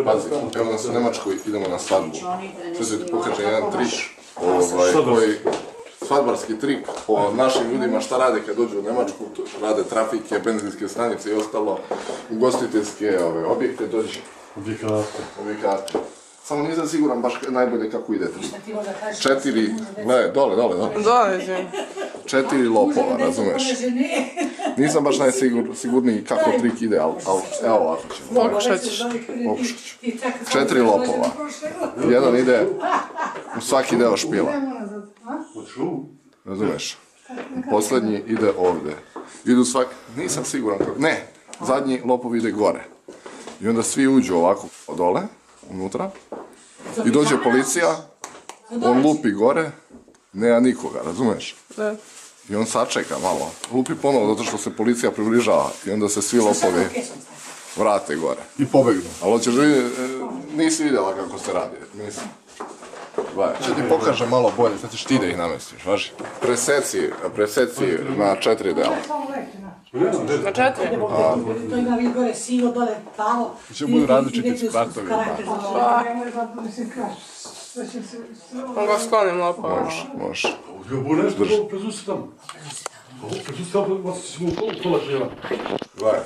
Pazi, evo nas u Njemačkoj, idemo na svadbu. Sve se ti pokaže jedan trik, koji svadbarski trik po našim ljudima šta rade kad dođu u Njemačku, rade trafike, benzinske stanice i ostalo, ugostiteljske objekte, dođe. Objekate. Samo nisam siguran baš najbolje kako ide trik. 4, gledaj, dole. Dole, 4 lopova, razumeš? Nisam baš najsigurniji kako trik ide, ali evo ovako ćemo. Pokušat ćeš. 4 lopova. Jedan ide u svaki deo špila. Razumeš? Posljednji ide ovdje. Idu svaki... Nisam siguran kako... Ne! Zadnji lopov ide gore. I onda svi uđu ovako dole, unutra. I dođe policija, on lupi gore, nema nikoga, razumeš? Da. I on sačeka malo, lupi ponovo zato što se policija približava i onda se svi lopovi vrate gore i pobegnu. Ali hoćeš vidjeti, nisi vidjela kako se radi, nisam. Gledaj, će ti pokaže malo bolje, sad ćeš ti da ih namestiš, važi? Preseci na 4 dela. Na 4? To ima vid gore sivo, dole plavo. Će budu različiti spratovi. On ga sklonim lopova. Možeš. Gledaj.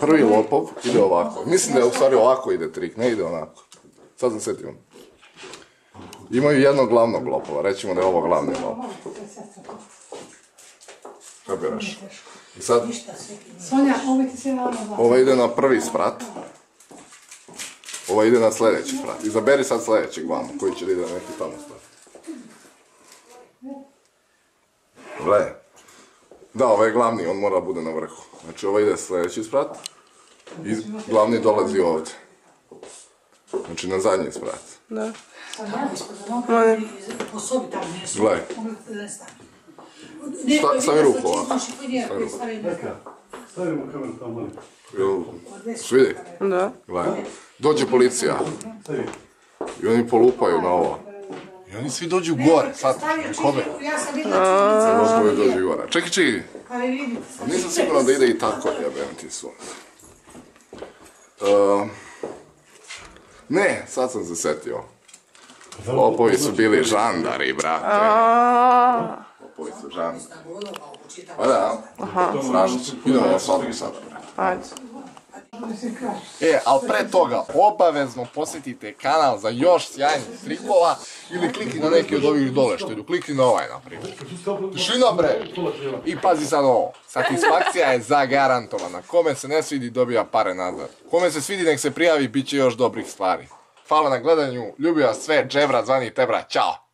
Prvi lopov ide ovako. Mislim da je u stvari ovako ide trik, ne ide onako. Sad sam setio. Imaju jednog glavnog lopova, rećemo da je ovo glavni lopov. Kapiraš? I sad, ovo ide na prvi sprat. Ovo ide na sljedeći sprat. Izaberi sad sljedećeg vamo, koji će ide na neki tamo sprat. Gle. Da, ovo je glavni, on mora bude na vrhu. Znači ovo ide sljedeći sprat. I glavni dolazi ovdje. Znači na zadnji sprat. Da. Gle. Stavi ruku ovako. Stavimo kameru tamo, molim. Vidi? Da. Gledaj. Dođe policija. I oni polupaju na ovo. I oni svi dođu gore, sad, kome? Lopovi dođu gore. Čekaj. Nisam siguran da ide i tako, jebem ti su. Ne, sad sam se setio. Lopovi su bili žandari, brate. Lopovi su žandari. Pa da, strašno. Idemo na svadbu sada, brate. Ajde. Ali pre toga, obavezno posjetite kanal za još sjajnih trikova ili klikni na neki od ovih dole što idu, klikni na ovaj naprimjer. Tišina bre! I pazi sad ovo, satisfakcija je zagarantovana, kome se ne svidi dobija pare nazad. Kome se svidi nek se prijavi, bit će još dobrih stvari. Hvala na gledanju, ljubim vas sve, Džebra zvani Tebra, ćao!